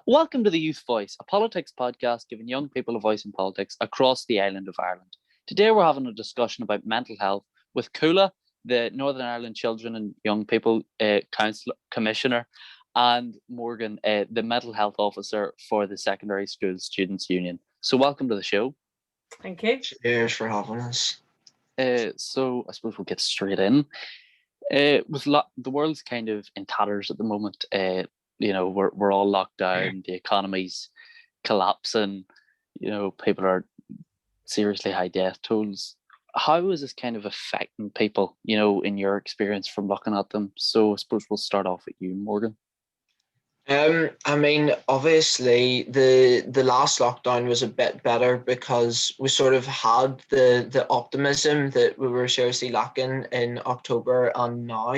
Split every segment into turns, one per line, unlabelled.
Welcome to the Youth Voice, a politics podcast giving young people a voice in politics across the island of Ireland. Today we're having a discussion about mental health with Koulla, the Northern Ireland Children and Young People Commissioner, and Morgan, the Mental Health Officer for the Secondary School Students' Union. So welcome to the show.
Thank you.
Cheers for having us.
So I suppose we'll get straight in. The world's kind of in tatters at the moment. We're all locked down. The economy's collapsing. People are seriously high death tolls. How is this kind of affecting people? In your experience from looking at them. So I suppose we'll start off with you, Morgan.
Obviously the last lockdown was a bit better because we sort of had the optimism that we were seriously lacking in October and now.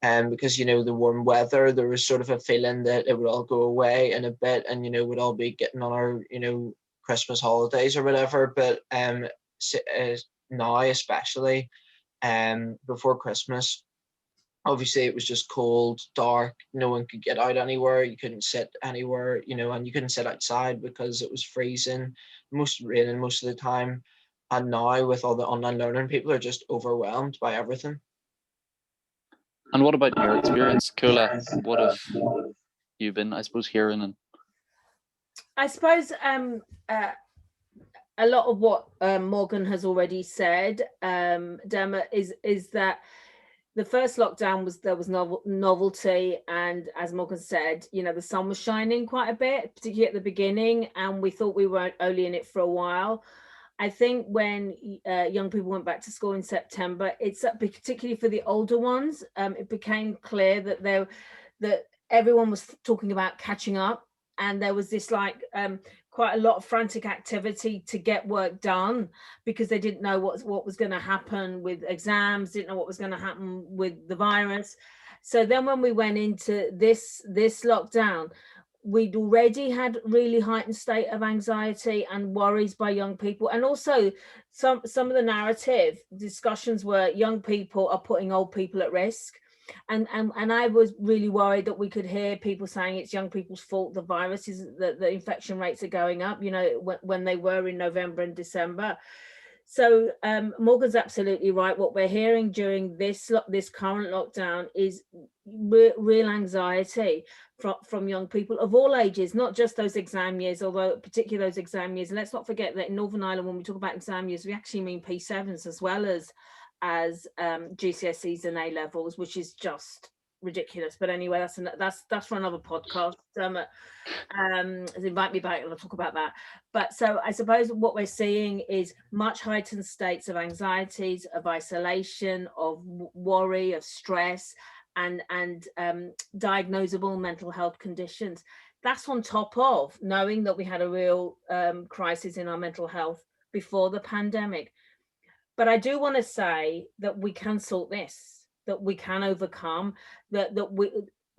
Because, the warm weather, there was sort of a feeling that it would all go away in a bit and, we'd all be getting on our, Christmas holidays or whatever. But now, especially before Christmas, obviously it was just cold, dark, no one could get out anywhere, you couldn't sit anywhere, and you couldn't sit outside because it was freezing, raining most of the time. And now with all the online learning, people are just overwhelmed by everything.
And what about your experience, Koulla? What have you been, I suppose, hearing? And
I suppose a lot of what Morgan has already said, Dermot, is that the first lockdown there was novelty, and as Morgan said, the sun was shining quite a bit, particularly at the beginning, and we thought we were only in it for a while. I think when young people went back to school in September, it's particularly for the older ones, it became clear that everyone was talking about catching up, and there was this quite a lot of frantic activity to get work done because they didn't know what was going to happen with exams, didn't know what was going to happen with the virus. So then when we went into this lockdown, we'd already had really heightened state of anxiety and worries by young people, and also some of the narrative discussions were young people are putting old people at risk, and I was really worried that we could hear people saying it's young people's fault, the virus is, the infection rates are going up, when they were in November and December. So Morgan's absolutely right. What we're hearing during this current lockdown is real anxiety from young people of all ages, not just those exam years, although particularly those exam years. And let's not forget that in Northern Ireland, when we talk about exam years, we actually mean P7s as well as GCSEs and A levels, which is just ridiculous. But anyway, that's for another podcast. Invite me back and I'll talk about that. But so I suppose what we're seeing is much heightened states of anxieties, of isolation, of worry, of stress, and diagnosable mental health conditions. That's on top of knowing that we had a real crisis in our mental health before the pandemic. But I do want to say that we can sort this, that we can overcome, that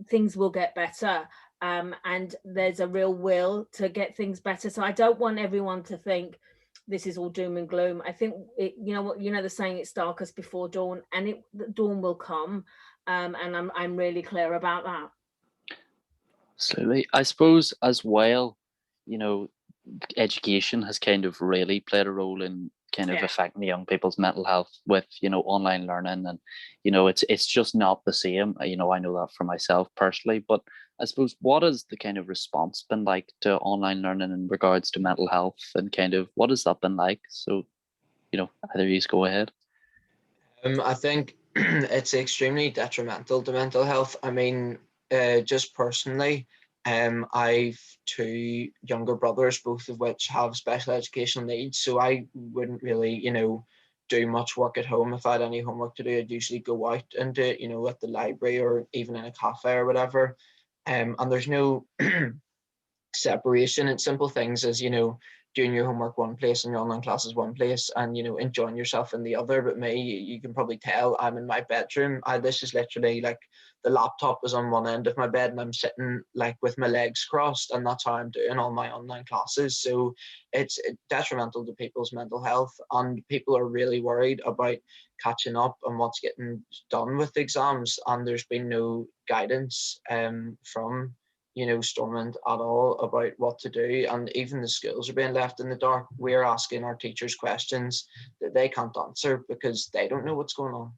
things will get better, and there's a real will to get things better. So I don't want everyone to think this is all doom and gloom. I think the saying, it's darkest before dawn, and dawn will come, and I'm really clear about that.
Absolutely. I suppose as well, education has kind of really played a role in kind of affecting the young people's mental health with online learning, and it's just not the same. I know that for myself personally, but I suppose what has the kind of response been like to online learning in regards to mental health, and kind of what has that been like? So either of you go ahead.
I think it's extremely detrimental to mental health. I mean, just personally, I've two younger brothers, both of which have special educational needs, so I wouldn't really, do much work at home. If I had any homework to do, I'd usually go out and do it, at the library or even in a cafe or whatever. And there's no separation. It's simple things as, doing your homework one place and your online classes one place, and enjoying yourself in the other. But me, you can probably tell I'm in my bedroom. This is literally like the laptop is on one end of my bed and I'm sitting like with my legs crossed, and that's how I'm doing all my online classes. So it's detrimental to people's mental health, and people are really worried about catching up and what's getting done with exams, and there's been no guidance from Stormont at all about what to do, and even the schools are being left in the dark. We're asking our teachers questions that they can't answer because they don't know what's going on.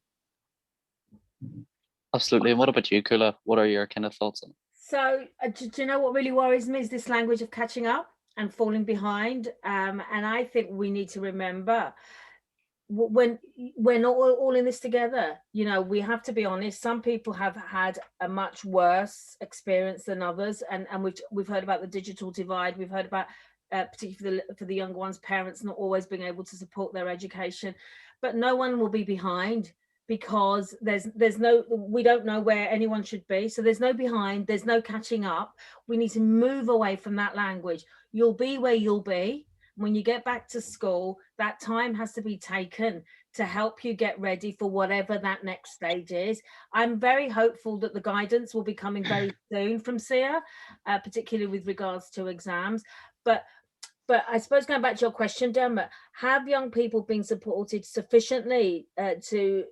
Absolutely. And what about you, Koulla? What are your kind of thoughts on it?
So do you know what really worries me is this language of catching up and falling behind. And I think we need to remember, when we're not all in this together, we have to be honest. Some people have had a much worse experience than others, and we've heard about the digital divide. We've heard about particularly for the younger ones, parents not always being able to support their education, but no one will be behind, because there's no, we don't know where anyone should be, so there's no behind, there's no catching up. We need to move away from that language. You'll be where you'll be. When you get back to school, that time has to be taken to help you get ready for whatever that next stage is. I'm very hopeful that the guidance will be coming very soon from SIA, particularly with regards to exams. But I suppose, going back to your question, Dermot, have young people been supported sufficiently to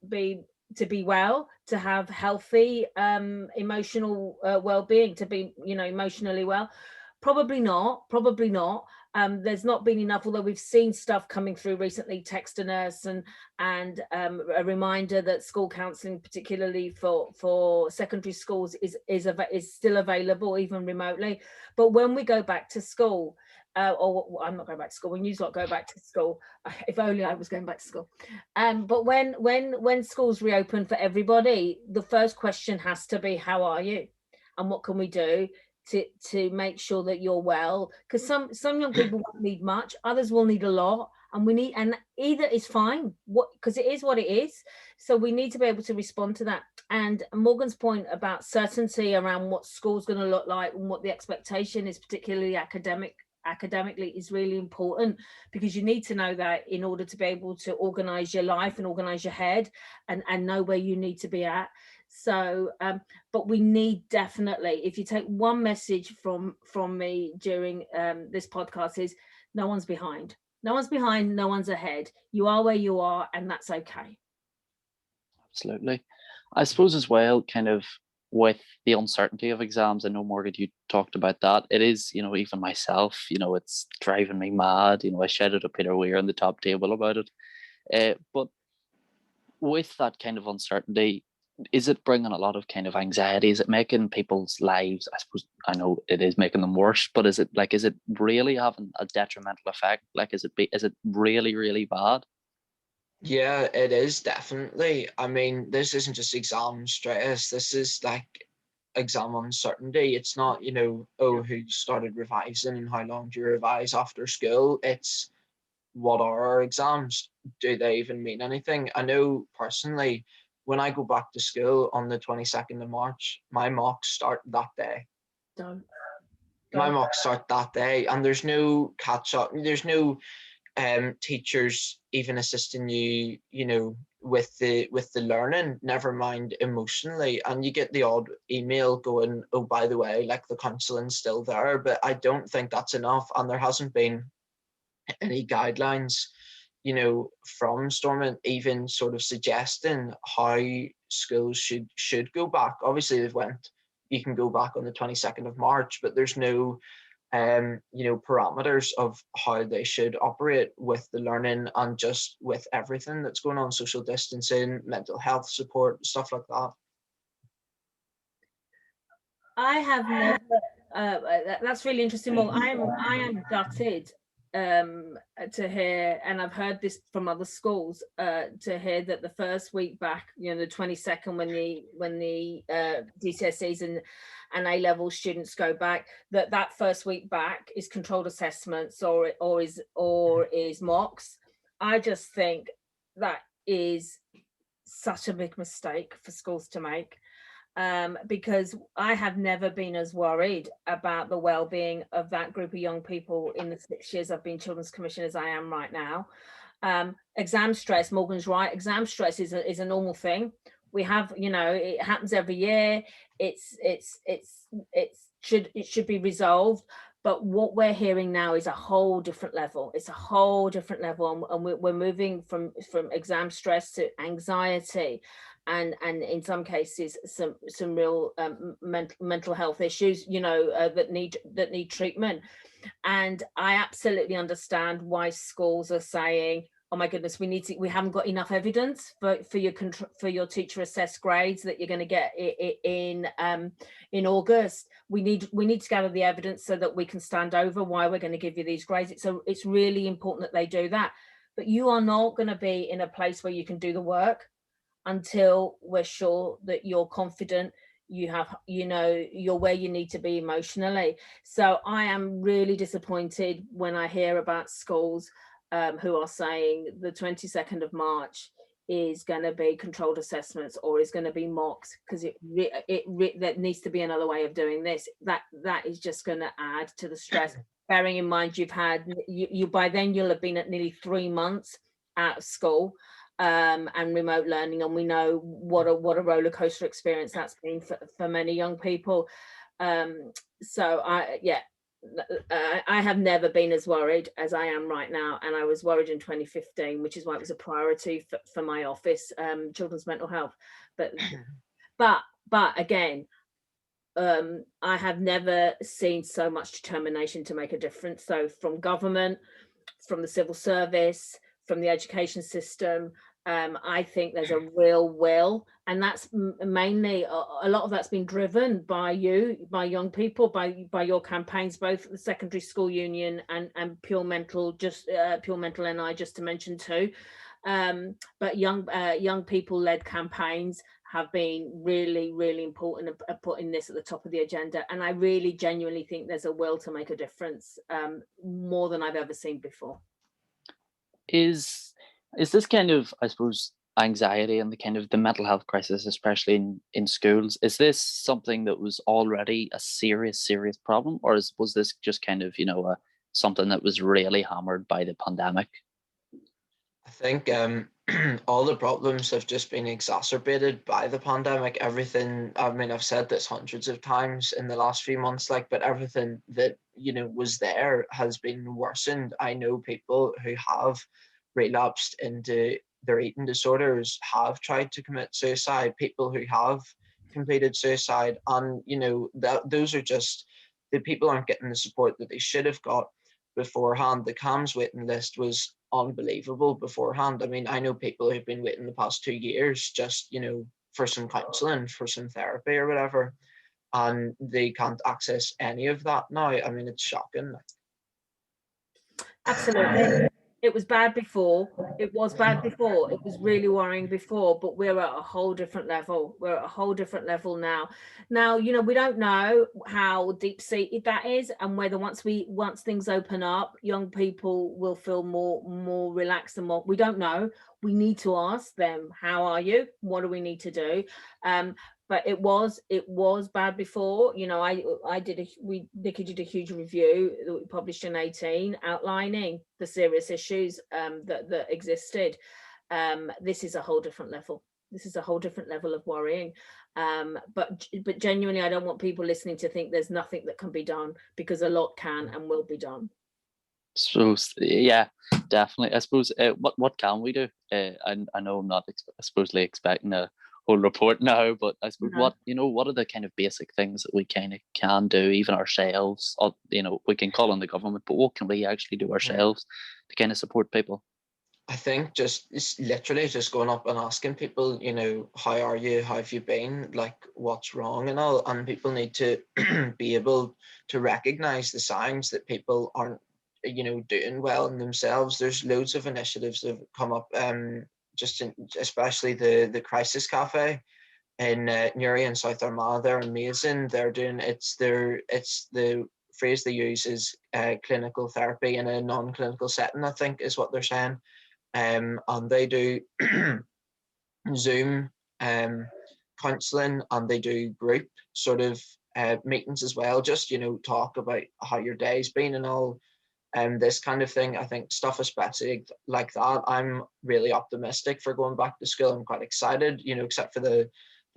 be well, to have healthy emotional well-being, to be emotionally well? Probably not. There's not been enough, although we've seen stuff coming through recently, text a nurse and a reminder that school counselling, particularly for secondary schools, is still available, even remotely. But when we go back to school, or I'm not going back to school, when you lot go back to school, if only I was going back to school. But when schools reopen for everybody, the first question has to be, how are you? And what can we do to make sure that you're well? Because some young people won't need much, others will need a lot, and either is fine, because it is what it is. So we need to be able to respond to that. And Morgan's point about certainty around what school's going to look like and what the expectation is, particularly academically, is really important, because you need to know that in order to be able to organize your life and organize your head and know where you need to be at. So but we need, definitely, if you take one message from me during this podcast, is no one's behind, no one's ahead. You are where you are, and that's okay.
Absolutely. I suppose as well, kind of with the uncertainty of exams, I know, Morgan, you talked about that. It is, even myself, it's driving me mad. I shouted at Peter Weir on the top table about it. But with that kind of uncertainty, is it bringing a lot of kind of anxiety? Is it making people's lives, I suppose, I know it is making them worse, but is it really having a detrimental effect? Is it really, really bad?
Yeah, it is, definitely. I mean, this isn't just exam stress. This is like exam uncertainty. It's not, who started revising and how long do you revise after school. It's, what are our exams? Do they even mean anything? I know personally, when I go back to school on the 22nd of March, my mocks start that day. My mocks start that day, and there's no catch up. There's no teachers even assisting you, with the learning, never mind emotionally. And you get the odd email going, oh, by the way, like, the counseling's still there, but I don't think that's enough. And there hasn't been any guidelines, from Stormont, even sort of suggesting how schools should go back. Obviously you can go back on the 22nd of March, but there's no parameters of how they should operate with the learning and just with everything that's going on, social distancing, mental health support, stuff like that.
I have never. That's really interesting. Well, I am gutted to hear, and I've heard this from other schools, to hear that the first week back, the 22nd, when the GCSEs and A-level students go back, that first week back is controlled assessments or is mocks. I just think that is such a big mistake for schools to make. Because I have never been as worried about the well-being of that group of young people in the 6 years I've been Children's Commissioner as I am right now. Exam stress, Morgan's right, exam stress is a normal thing. We have, it happens every year. It should be resolved. But what we're hearing now is a whole different level. It's a whole different level, and we're moving from exam stress to anxiety. and in some cases some real mental health issues, that need treatment. And I absolutely understand why schools are saying, oh my goodness, we haven't got enough evidence for your teacher assessed grades that you're going to get in August. We need to gather the evidence so that we can stand over why we're going to give you these grades. So it's really important that they do that. But you are not going to be in a place where you can do the work until we're sure that you're confident, you're where you need to be emotionally. So I am really disappointed when I hear about schools who are saying the 22nd of March is going to be controlled assessments or is going to be mocks, because that needs to be another way of doing this. That is just going to add to the stress. Bearing in mind you by then you'll have been at nearly 3 months out of school and remote learning, and we know what a roller coaster experience that's been for many young people. So I have never been as worried as I am right now, and I was worried in 2015, which is why it was a priority for my office, children's mental health. But again, I have never seen so much determination to make a difference. So from government, from the civil service, from the education system, I think there's a real will, and that's mainly a lot of that's been driven by young people, by your campaigns, both the secondary school union and Pure Mental NI, just to mention two. But young people led campaigns have been really, really important at putting this at the top of the agenda, and I really genuinely think there's a will to make a difference, more than I've ever seen before.
Is this kind of, I suppose, anxiety and the kind of the mental health crisis, especially in schools, is this something that was already a serious problem, or was this just kind of, something that was really hammered by the pandemic?
I think all the problems have just been exacerbated by the pandemic. Everything, I mean, I've said this hundreds of times in the last few months, but everything that, was there has been worsened. I know people who have relapsed into their eating disorders, have tried to commit suicide, people who have completed suicide, and, those are just, the people aren't getting the support that they should have got beforehand. The CAMHS waiting list was unbelievable beforehand. I mean, I know people who've been waiting the past 2 years just, for some counselling, for some therapy or whatever, and they can't access any of that now. I mean, it's shocking.
Absolutely. It was bad before. It was really worrying before, but we're at a whole different level. We're at a whole different level now. Now, we don't know how deep-seated that is, and whether once things open up, young people will feel more relaxed and more. We don't know. We need to ask them, how are you? What do we need to do? But it was bad before. Nikki did a huge review that we published in 2018 outlining the serious issues that existed. This is a whole different level. This is a whole different level of worrying. But genuinely, I don't want people listening to think there's nothing that can be done, because a lot can and will be done.
So yeah, definitely. I suppose what can we do? I know I'm not supposedly expecting a whole report now, but I suppose what are the kind of basic things that we kind of can do, even ourselves? We can call on the government, but what can we actually do ourselves to kind of support people?
I think it's literally just going up and asking people, how are you? How have you been? Like, what's wrong and all? And people need to be able to recognize the signs that people aren't, doing well in themselves. There's loads of initiatives that have come up, especially the Crisis Cafe in Newry and South Armagh. They're amazing. They're doing it's the phrase they use is clinical therapy in a non-clinical setting, I think is what they're saying. And they do Zoom counselling, and they do group sort of meetings as well, just talk about how your day's been and all, this kind of thing. I think stuff especially like that, I'm really optimistic for going back to school. I'm quite excited, except for the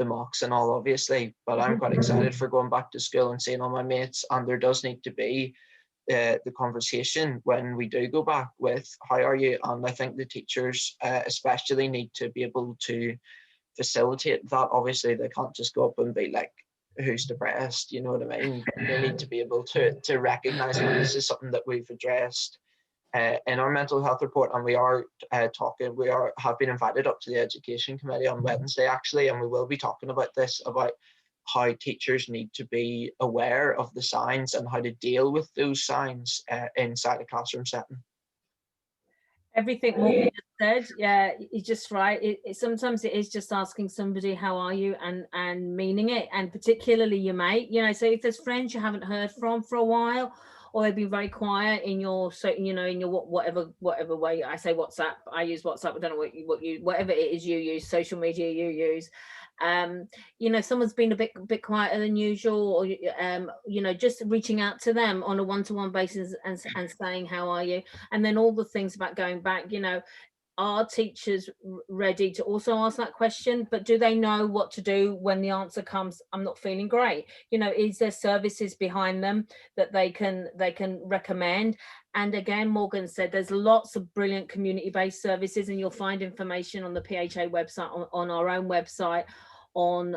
mocks and all, obviously, but I'm quite excited for going back to school and seeing all my mates. And there does need to be the conversation when we do go back with how are you, and I think the teachers especially need to be able to facilitate that. Obviously, they can't just go up and be like, who's depressed, you know what I mean? They need to be able to recognize that this is something that we've addressed in our mental health report, and we are have been invited up to the education committee on Wednesday actually, and we will be talking about this, about how teachers need to be aware of the signs and how to deal with those signs inside a classroom setting.
Everything Morgan just said, yeah, you're just right. Sometimes it is just asking somebody, how are you, and meaning it, and particularly your mate, you know. So if there's friends you haven't heard from for a while, or they've been very quiet in your, so you know, in your whatever way. I say WhatsApp, I use WhatsApp, I don't know what you whatever it is you use, social media you use. You know, someone's been a bit quieter than usual, or you know, just reaching out to them on a one-to-one basis and saying, how are you? And then all the things about going back, you know, are teachers ready to also ask that question, but do they know what to do when the answer comes, I'm not feeling great? You know, is there services behind them that they can recommend? And again, Morgan said there's lots of brilliant community-based services, and you'll find information on the PHA website, on our own website, on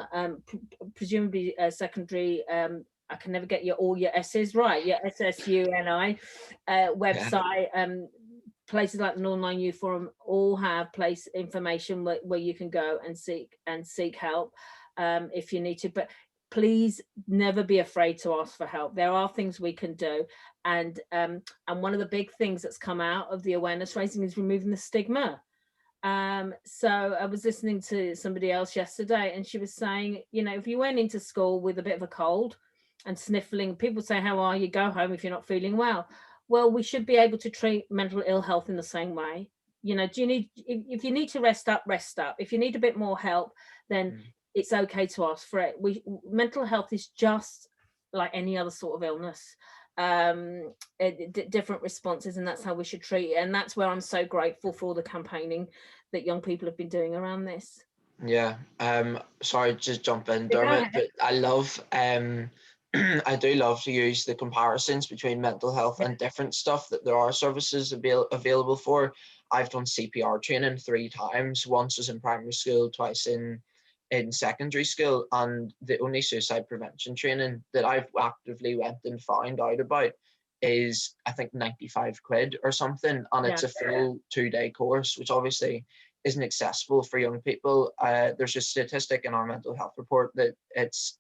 presumably secondary, I can never get all your S's right, your SSUNI website. Yeah. Places like the Northern Line Youth Forum all have place information where you can go and seek help if you need to. But please never be afraid to ask for help. There are things we can do, and one of the big things that's come out of the awareness raising is removing the stigma. So I was listening to somebody else yesterday, and she was saying, you know, if you went into school with a bit of a cold and sniffling, people say, how are you? Go home if you're not feeling well. Well, we should be able to treat mental ill health in the same way. You know, if you need to rest up, rest up. If you need a bit more help, then it's okay to ask for it. Mental health is just like any other sort of illness, different responses, and that's how we should treat it. And that's where I'm so grateful for all the campaigning that young people have been doing around this.
Yeah, sorry, just jump in, Dermot, but I love I do love to use the comparisons between mental health and different stuff that there are services available for. I've done CPR training 3 times. Once was in primary school, twice in secondary school, and the only suicide prevention training that I've actively went and found out about is, I think, 95 quid or something, and it's a full 2-day course, which obviously isn't accessible for young people. There's a statistic in our mental health report that it's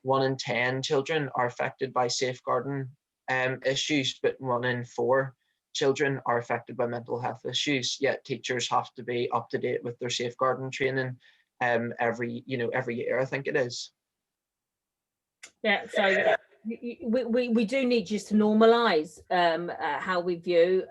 1 in 10 children are affected by safeguarding issues, but 1 in 4 children are affected by mental health issues. Yet teachers have to be up to date with their safeguarding training every year, I think it is.
Yeah, so we do need just to normalise how we view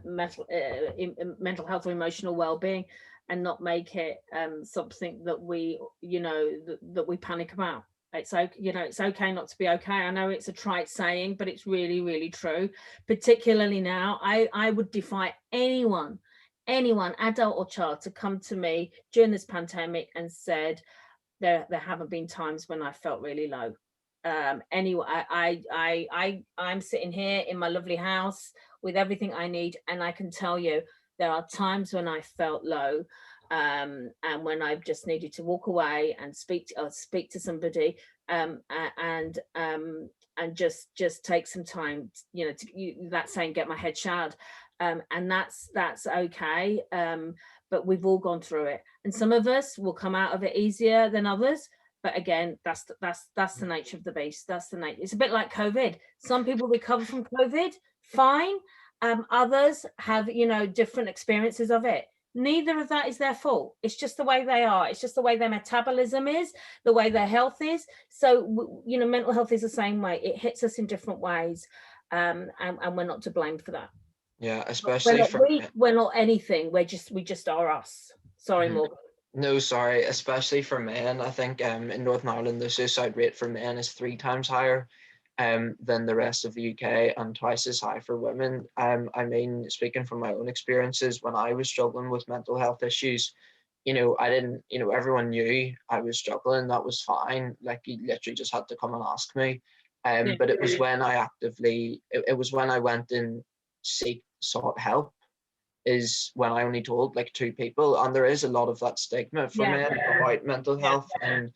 mental health or emotional well-being, and not make it something that we, you know, that we panic about. It's okay, you know, it's okay not to be okay. I know it's a trite saying, but it's really, really true. Particularly now, I would defy anyone, adult or child, to come to me during this pandemic and said there haven't been times when I felt really low. Anyway, I'm sitting here in my lovely house with everything I need, and I can tell you there are times when I felt low, and when I've just needed to walk away and speak to somebody, and just take some time, you know, that saying, get my head showered, and that's okay. But we've all gone through it, and some of us will come out of it easier than others. But again, that's the nature of the beast. That's the nature. It's a bit like COVID. Some people recover from COVID fine. Others have, you know, different experiences of it. Neither of that is their fault. It's just the way they are. It's just the way their metabolism is, the way their health is. So, you know, mental health is the same way. It hits us in different ways, and we're not to blame for that.
Yeah, especially
we're not anything. We just are us. Sorry, Morgan.
No, sorry, especially for men. I think in Northern Ireland, the suicide rate for men is 3 times higher than the rest of the UK, and twice as high for women. I mean, speaking from my own experiences, when I was struggling with mental health issues, you know, I didn't, you know, everyone knew I was struggling. That was fine. Like, you literally just had to come and ask me. But it was when I actively, it was when I went and sought help is when I only told like 2 people, and there is a lot of that stigma for men about mental health and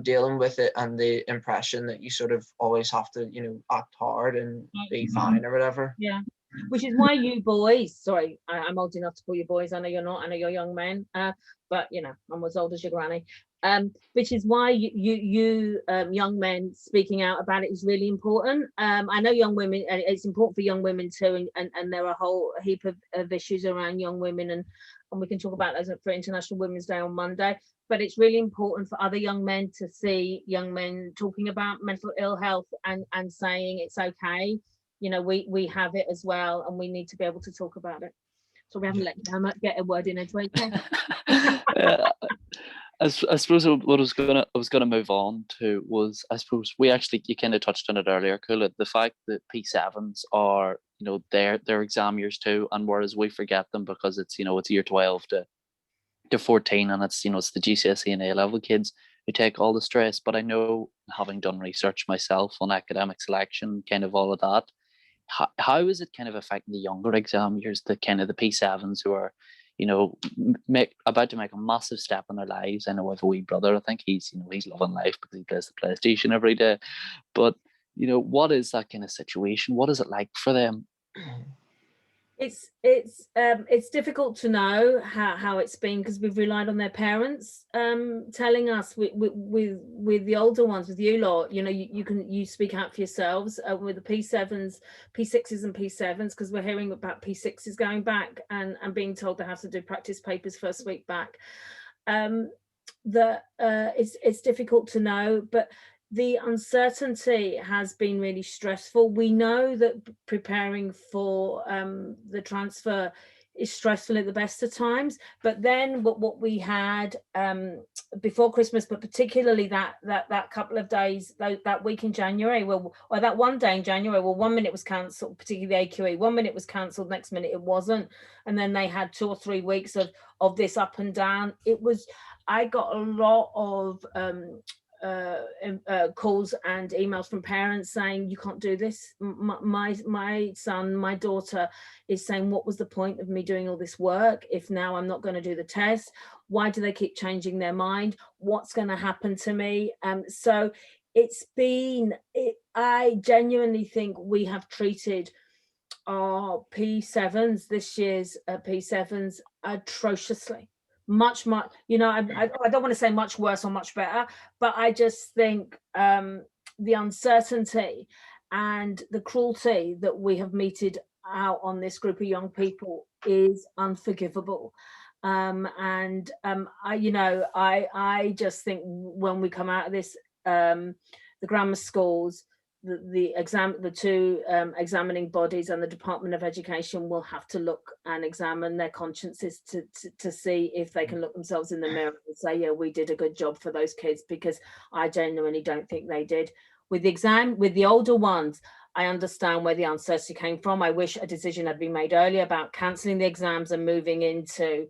dealing with it, and the impression that you sort of always have to, you know, act hard and be fine or whatever.
Yeah. Which is why you boys, sorry, I'm old enough to call you boys. I know you're not. I know you're young men, but you know, I'm as old as your granny. Which is why you young men speaking out about it is really important. I know young women, and it's important for young women too, and there are a whole heap of issues around young women, and we can talk about those for International Women's Day on Monday. But it's really important for other young men to see young men talking about mental ill health and saying it's okay. You know, we have it as well, and we need to be able to talk about it. So we haven't let Dermot get a word in edgeways.
I suppose what I was gonna move on to was, I suppose you kind of touched on it earlier, Koulla, the fact that P7s are, you know, they're exam years too, and whereas we forget them because it's, you know, it's year 12 to 14, and it's, you know, it's the GCSE and A level kids who take all the stress. But I know, having done research myself on academic selection, kind of all of that, how is it kind of affecting the younger exam years, the kind of the P7s who are, you know, about to make a massive step in their lives? I know I have a wee brother. I think he's, you know, he's loving life because he plays the PlayStation every day. But, you know, what is that kind of situation? What is it like for them?
It's difficult to know how it's been, because we've relied on their parents telling us. With the older ones, with you lot, you know, you speak out for yourselves. With the P7s, P6s and P7s, because we're hearing about P6s going back and being told they have to do practice papers first week back. It's difficult to know, but the uncertainty has been really stressful. We know that preparing for the transfer is stressful at the best of times, but then what we had before Christmas, but particularly that couple of days, that week in January, or that one day in January, 1 minute was cancelled, particularly the AQE, 1 minute was cancelled, next minute it wasn't, and then they had 2 or 3 weeks of this up and down. I got a lot of calls and emails from parents saying, you can't do this. My son, my daughter is saying, what was the point of me doing all this work if now I'm not going to do the test? Why do they keep changing their mind? What's going to happen to me? So I genuinely think we have treated our P7s, this year's P7s, atrociously. Much, you know, I don't want to say much worse or much better, but I just think the uncertainty and the cruelty that we have meted out on this group of young people is unforgivable. I just think when we come out of this, the grammar schools, the two examining bodies and the Department of Education will have to look and examine their consciences to see if they can look themselves in the mirror and say, yeah, we did a good job for those kids, because I genuinely don't think they did. With the older ones, I understand where the uncertainty came from. I wish a decision had been made earlier about cancelling the exams and moving into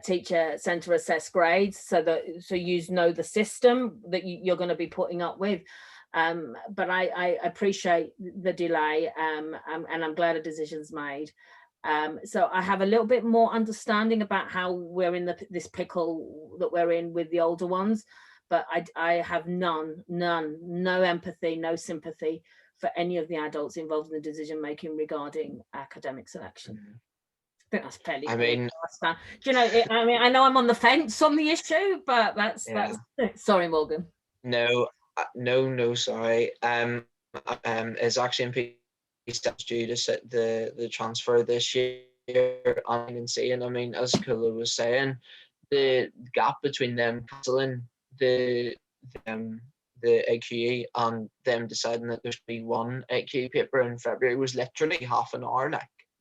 teacher centre assessed grades, so you know the system that you're going to be putting up with. But I appreciate the delay, and I'm glad a decision's made. So I have a little bit more understanding about how we're in this pickle that we're in with the older ones, but I have no empathy, no sympathy for any of the adults involved in the decision making regarding academic selection. I think that's fairly clear. Do you know, I know I'm on the fence on the issue, but that's sorry, Morgan.
No, sorry. It's actually in P7 due to set the transfer this year. And seeing, I mean, as Koulla was saying, the gap between them cancelling the AQE and them deciding that there's be one AQE paper in February was literally half an hour.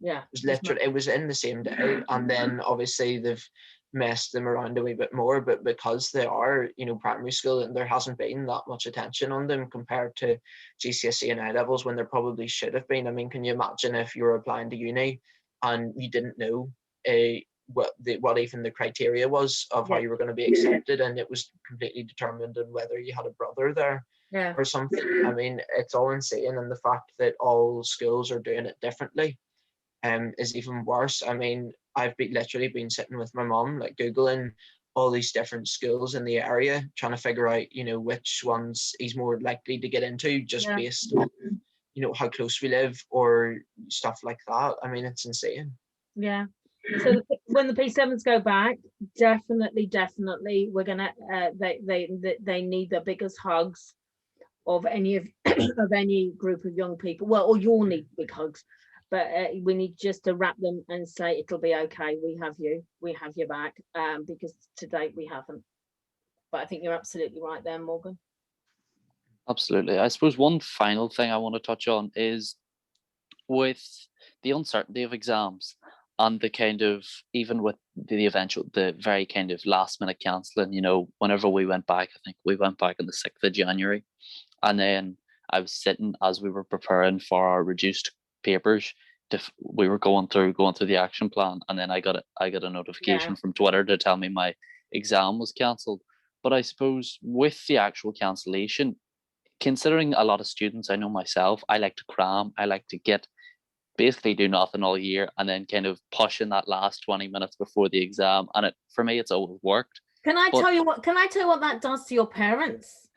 It was in the same day, and then obviously they've messed them around a wee bit more, but because they are, you know, primary school, and there hasn't been that much attention on them compared to GCSE and A levels when there probably should have been. I mean, can you imagine if you were applying to uni and you didn't know what even the criteria was of how you were going to be accepted, and it was completely determined on whether you had a brother there or something? I mean, it's all insane, and the fact that all schools are doing it differently is even worse. I mean, I've literally been sitting with my mum, like Googling all these different schools in the area, trying to figure out, which ones he's more likely to get into, just based on, how close we live or stuff like that. I mean, it's insane.
Yeah. So when the P7s go back, definitely, we're gonna. They need the biggest hugs of any of any group of young people. Well, or you'll need big hugs, but we need just to wrap them and say it'll be okay. We have you back. Because to date we haven't. But I think you're absolutely right there, Morgan.
Absolutely. I suppose one final thing I want to touch on is with the uncertainty of exams and the kind of, even with the very kind of last minute cancelling, whenever we went back, I think we went back on the 6th of January. And then I was sitting as we were preparing for our reduced papers. We were going through the action plan, and then I got a notification from Twitter to tell me my exam was cancelled. But I suppose with the actual cancellation, considering a lot of students, I know myself, I like to cram. I like to basically do nothing all year and then kind of push in that last 20 minutes before the exam. And for me, it's always worked.
Can I tell you what that does to your parents?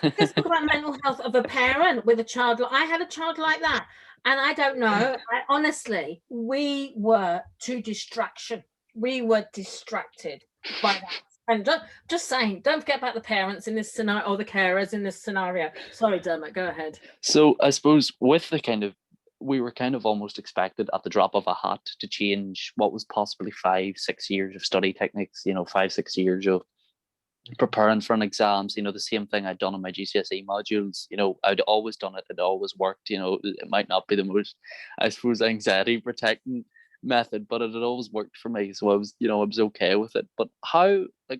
Let's talk about mental health of a parent with a child. I had a child like that, and I don't know. Honestly, we were too distraction. We were distracted by that. And just saying, don't forget about the parents in this scenario, or the carers in this scenario. Sorry, Dermot, go ahead.
So I suppose with we were kind of almost expected at the drop of a hat to change what was possibly 5-6 years of study techniques, 5-6 years of preparing for an exams, the same thing I'd done in my GCSE modules. I'd always done it. It always worked. It might not be the most, I suppose, anxiety protecting method, but it had always worked for me. So I was okay with it. But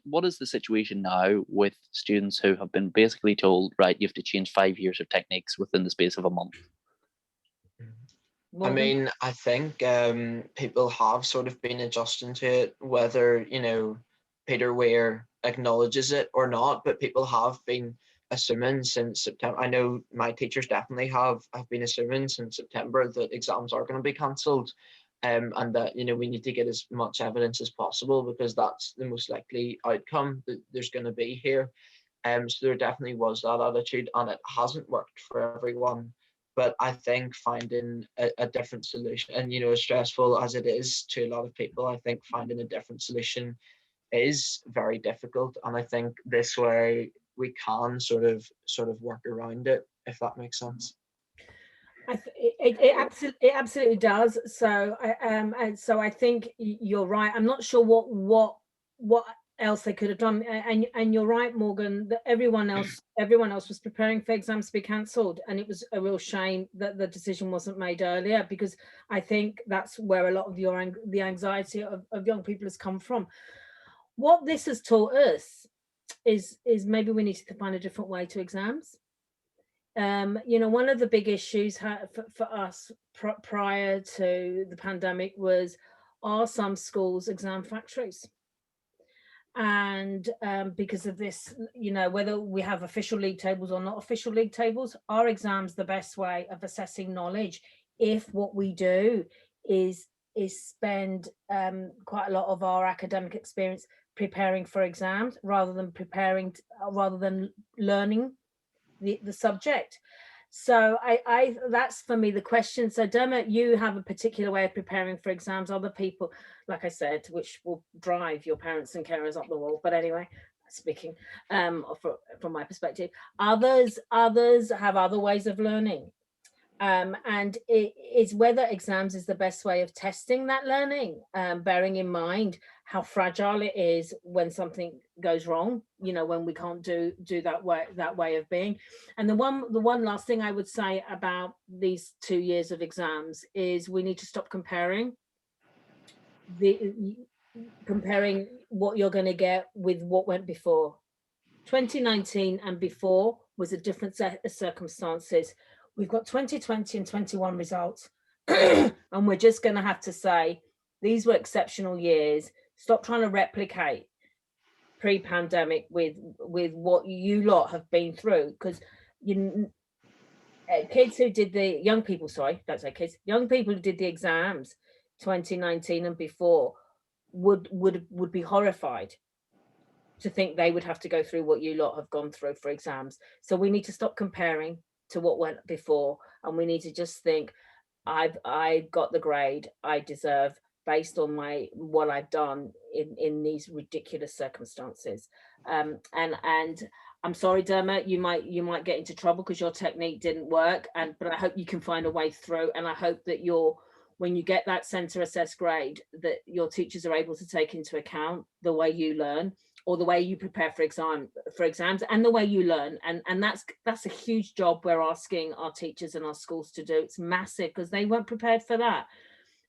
what is the situation now with students who have been basically told, right, you have to change 5 years of techniques within the space of a month?
I mean, I think people have sort of been adjusting to it, whether, Peter Weir acknowledges it or not, but people have been assuming since September. I know my teachers definitely have been assuming since September that exams are going to be cancelled, and that, we need to get as much evidence as possible, because that's the most likely outcome that there's going to be here. So there definitely was that attitude, and it hasn't worked for everyone. But I think finding a different solution, and as stressful as it is to a lot of people, I think finding a different solution is very difficult. And I think this way we can sort of work around it, if that makes sense.
It absolutely does. So I think you're right. I'm not sure what else they could have done, and you're right, Morgan, that everyone else was preparing for exams to be cancelled, and it was a real shame that the decision wasn't made earlier, because I think that's where a lot of the anxiety of young people has come from. What this has taught us is maybe we need to find a different way to exams. One of the big issues for us prior to the pandemic was, are some schools exam factories? And because of this, whether we have official league tables or not official league tables, are exams the best way of assessing knowledge if what we do is spend quite a lot of our academic experience preparing for exams rather than learning the subject? So I that's for me the question. So Dermot, you have a particular way of preparing for exams. Other people, like I said, which will drive your parents and carers up the wall. But anyway, speaking from my perspective, others have other ways of learning. And it is whether exams is the best way of testing that learning, bearing in mind how fragile it is when something goes wrong, when we can't do that way of being. And the one last thing I would say about these 2 years of exams is we need to stop comparing what you're going to get with what went before. 2019 and before was a different set of circumstances. We've got 2020 and 21 results, and we're just going to have to say these were exceptional years. Stop trying to replicate pre-pandemic with what you lot have been through, because young people who did the exams, 2019 and before would be horrified to think they would have to go through what you lot have gone through for exams. So we need to stop comparing to what went before, and we need to just think, I got the grade I deserve based on what I've done in these ridiculous circumstances. And I'm sorry, Dermot, you might get into trouble because your technique didn't work, but I hope you can find a way through, and I hope that when you get that centre assessed grade, that your teachers are able to take into account the way you learn, or the way you prepare for exams, and the way you learn. And that's a huge job we're asking our teachers and our schools to do. It's massive because they weren't prepared for that.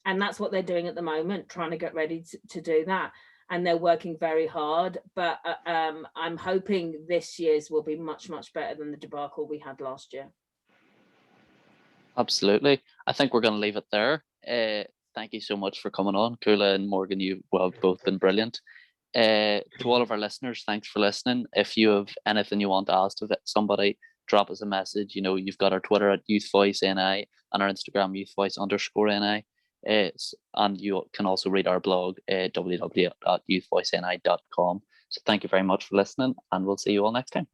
And that's what they're doing at the moment, trying to get ready to do that. And they're working very hard. But I'm hoping this year's will be much, much better than the debacle we had last year.
Absolutely. I think we're going to leave it there. Thank you so much for coming on. Koulla and Morgan, you have both been brilliant. To all of our listeners, thanks for listening. If you have anything you want to ask to somebody, drop us a message. You've got our Twitter at YouthVoiceNI and our Instagram YouthVoice_NI. And you can also read our blog, www.youthvoiceni.com. So thank you very much for listening, and we'll see you all next time.